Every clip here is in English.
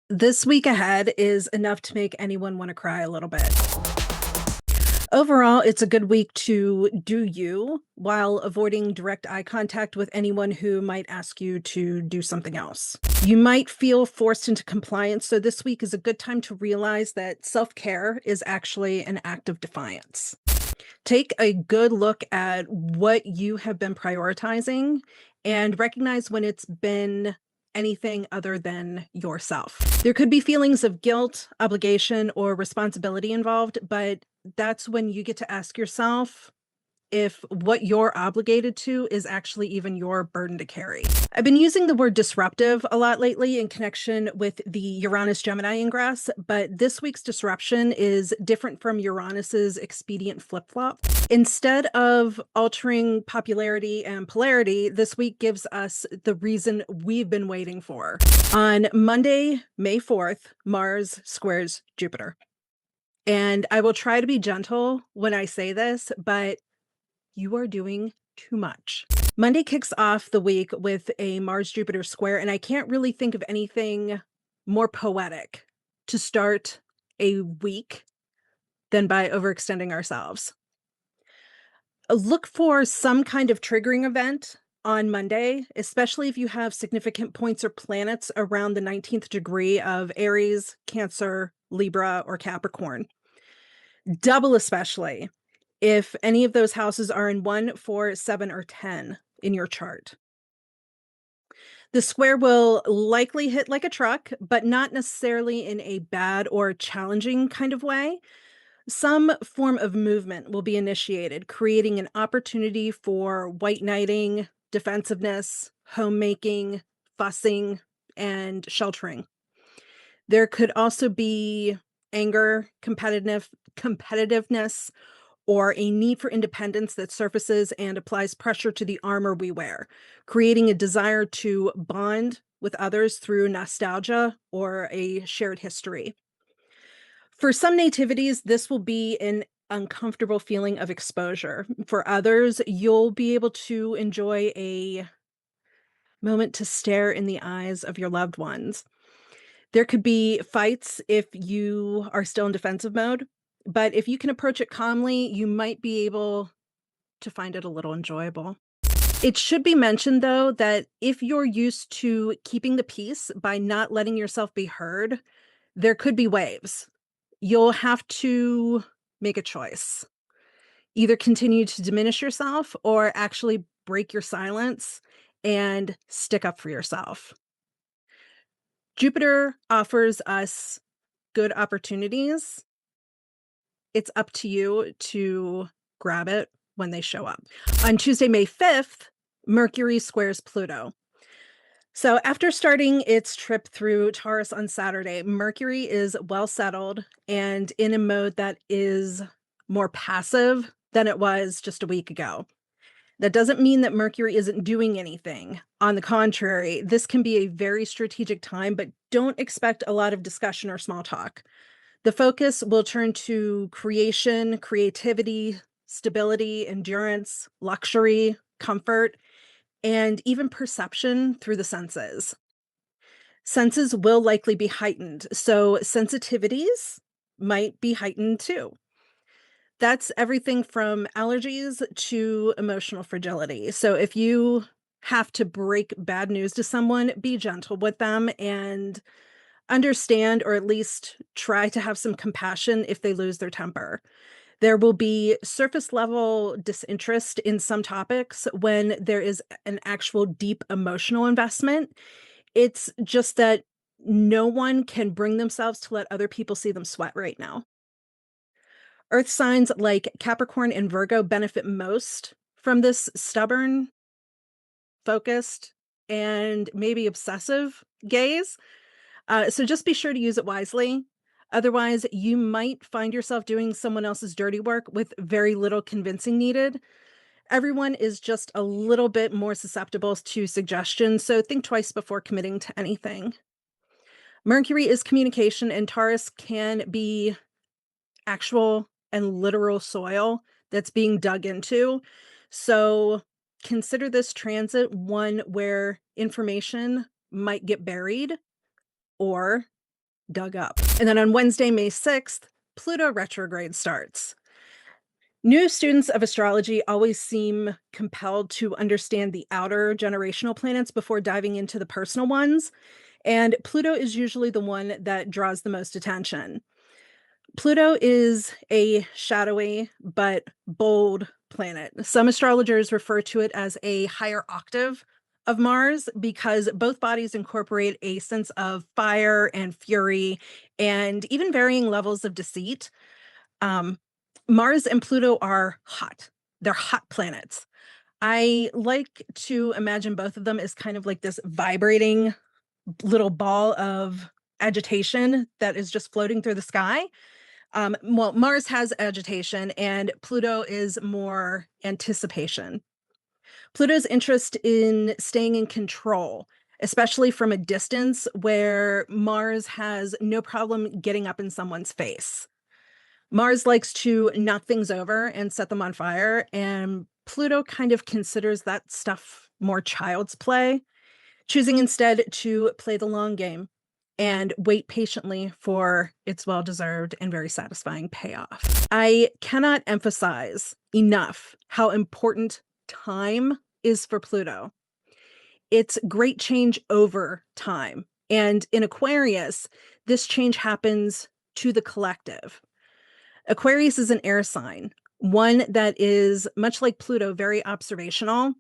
This week ahead is enough to make anyone want to cry a little bit. Overall, it's a good week to do you while avoiding direct eye contact with anyone who might ask you to do something else. You might feel forced into compliance, so this week is a good time to realize that self care is actually an act of defiance. Take a good look at what you have been prioritizing and recognize when it's been anything other than yourself. There could be feelings of guilt, obligation, or responsibility involved, but that's when you get to ask yourself if what you're obligated to is actually even your burden to carry. I've been using the word disruptive a lot lately in connection with the Uranus Gemini ingress, but this week's disruption is different from Uranus's expedient flip flop. Instead of altering popularity and polarity, this week gives us the reason we've been waiting for. On Monday, May 4th, Mars squares Jupiter. And I will try to be gentle when I say this, but you are doing too much. Monday kicks off the week with a Mars Jupiter square, and I can't really think of anything more poetic to start a week than by overextending ourselves. Look for some kind of triggering event on Monday, especially if you have significant points or planets around the 19th degree of Aries, Cancer, Libra, or Capricorn. Double especially if any of those houses are in 1, 4, 7, or 10 in your chart. The square will likely hit like a truck, but not necessarily in a bad or challenging kind of way. Some form of movement will be initiated, creating an opportunity for white knighting, defensiveness, homemaking, fussing, and sheltering. There could also be anger, competitiveness, or a need for independence that surfaces and applies pressure to the armor we wear, creating a desire to bond with others through nostalgia or a shared history. For some nativities, this will be an uncomfortable feeling of exposure. For others, you'll be able to enjoy a moment to stare in the eyes of your loved ones. There could be fights if you are still in defensive mode, but if you can approach it calmly, you might be able to find it a little enjoyable. It should be mentioned, though, that if you're used to keeping the peace by not letting yourself be heard, there could be waves. You'll have to make a choice. Either continue to diminish yourself or actually break your silence and stick up for yourself. Jupiter offers us good opportunities. It's up to you to grab it when they show up. On Tuesday, May 5th, Mercury squares Pluto. So after starting its trip through Taurus on Saturday, Mercury is well settled and in a mode that is more passive than it was just a week ago. That doesn't mean that Mercury isn't doing anything. On the contrary, this can be a very strategic time, but don't expect a lot of discussion or small talk. The focus will turn to creation, creativity, stability, endurance, luxury, comfort, and even perception through the senses. Senses will likely be heightened, so sensitivities might be heightened too. That's everything from allergies to emotional fragility. So if you have to break bad news to someone, be gentle with them and understand, or at least try to have some compassion if they lose their temper. There will be surface level disinterest in some topics when there is an actual deep emotional investment. It's just that no one can bring themselves to let other people see them sweat right now. Earth signs like Capricorn and Virgo benefit most from this stubborn, focused, and maybe obsessive gaze. So just be sure to use it wisely. Otherwise, you might find yourself doing someone else's dirty work with very little convincing needed. Everyone is just a little bit more susceptible to suggestions, so think twice before committing to anything. Mercury is communication, and Taurus can be actual and literal soil that's being dug into. So consider this transit one where information might get buried or dug up. And then on Wednesday, May 6th, Pluto retrograde starts. New students of astrology always seem compelled to understand the outer generational planets before diving into the personal ones, and Pluto is usually the one that draws the most attention. Pluto is a shadowy but bold planet. Some astrologers refer to it as a higher octave of Mars because both bodies incorporate a sense of fire and fury and even varying levels of deceit. Um, Mars and Pluto are hot. They're hot planets. I like to imagine both of them as kind of like this vibrating little ball of agitation that is just floating through the sky. Well, Mars has agitation and Pluto is more anticipation. Pluto's interest in staying in control, especially from a distance where Mars has no problem getting up in someone's face. Mars likes to knock things over and set them on fire, and Pluto kind of considers that stuff more child's play, choosing instead to play the long game and wait patiently for its well deserved and very satisfying payoff. I cannot emphasize enough how important time is for Pluto. It's great change over time. And in Aquarius, this change happens to the collective. Aquarius is an air sign, one that is, much like Pluto, very observational.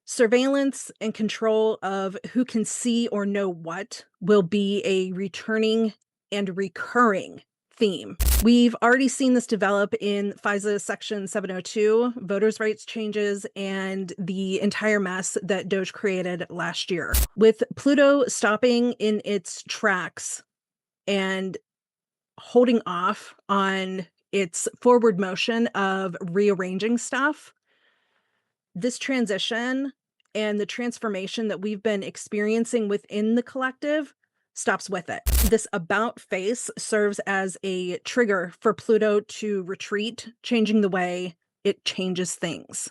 Surveillance and control of who can see or know what will be a returning and recurring theme. We've already seen this develop in FISA Section 702, voters' rights changes, and the entire mess that Doge created last year. With Pluto stopping in its tracks and holding off on its forward motion of rearranging stuff, this transition and the transformation that we've been experiencing within the collective stops with it. This about face serves as a trigger for Pluto to retreat, changing the way it changes things.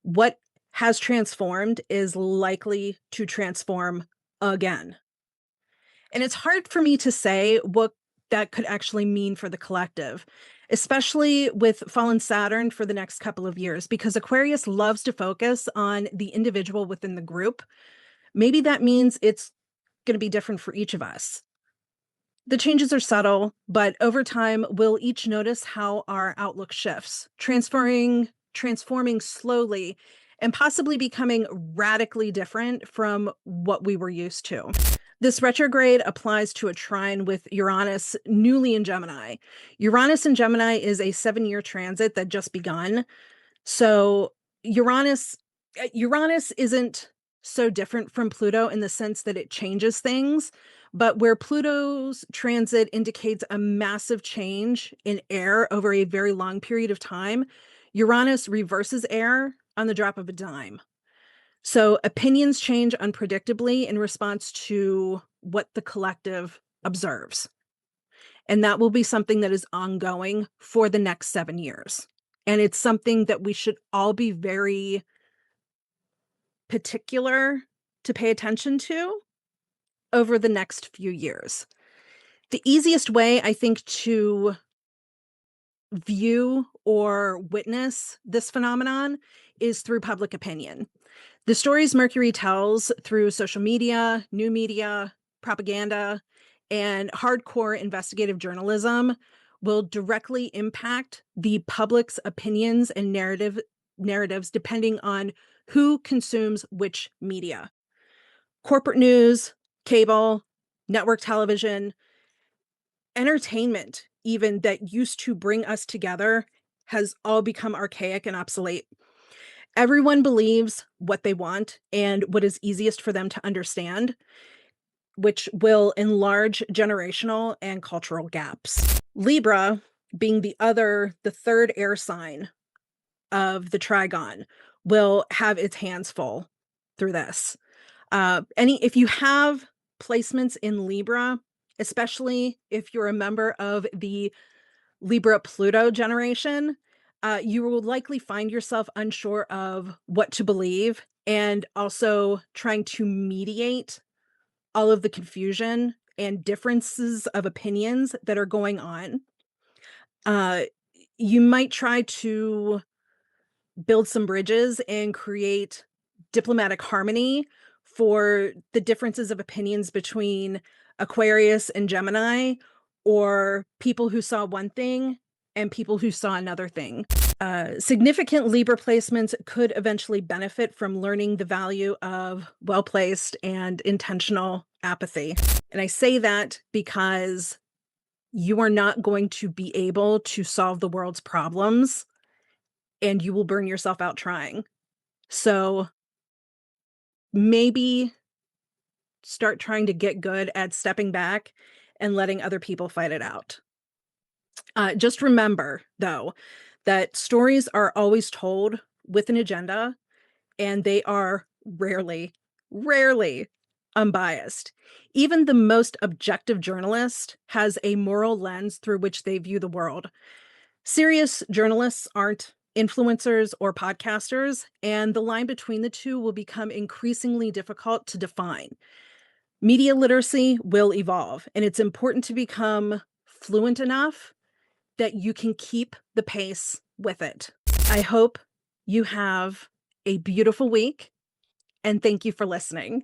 What has transformed is likely to transform again. And it's hard for me to say what that could actually mean for the collective, especially with fallen Saturn for the next couple of years, because Aquarius loves to focus on the individual within the group. Maybe that means it's going to be different for each of us. The changes are subtle, but over time, we'll each notice how our outlook shifts, transforming slowly, and possibly becoming radically different from what we were used to. This retrograde applies to a trine with Uranus newly in Gemini. Uranus in Gemini is a 7-year transit that just begun. So Uranus isn't so different from Pluto in the sense that it changes things, but where Pluto's transit indicates a massive change in air over a very long period of time, Uranus reverses air on the drop of a dime. So opinions change unpredictably in response to what the collective observes. And that will be something that is ongoing for the next 7 years. And it's something that we should all be very particular to pay attention to over the next few years. The easiest way, I think, to view or witness this phenomenon is through public opinion. The stories Mercury tells through social media, new media, propaganda, and hardcore investigative journalism will directly impact the public's opinions and narratives depending on who consumes which media. Corporate news, cable, network television, entertainment, even that used to bring us together, has all become archaic and obsolete. Everyone believes what they want and what is easiest for them to understand, which will enlarge generational and cultural gaps. Libra, being the third air sign of the trigon, will have its hands full through this. If you have placements in Libra, especially if you're a member of the Libra Pluto generation, you will likely find yourself unsure of what to believe and also trying to mediate all of the confusion and differences of opinions that are going on. Uh, you might try to build some bridges and create diplomatic harmony for the differences of opinions between Aquarius and Gemini, or people who saw one thing and people who saw another thing. Significant Libra placements could eventually benefit from learning the value of well placed and intentional apathy. And I say that because you are not going to be able to solve the world's problems and you will burn yourself out trying. So maybe start trying to get good at stepping back and letting other people fight it out. Just remember, though, that stories are always told with an agenda and they are rarely unbiased. Even the most objective journalist has a moral lens through which they view the world. Serious journalists aren't influencers or podcasters, and the line between the two will become increasingly difficult to define. Media literacy will evolve, and it's important to become fluent enough that you can keep the pace with it. I hope you have a beautiful week, and thank you for listening.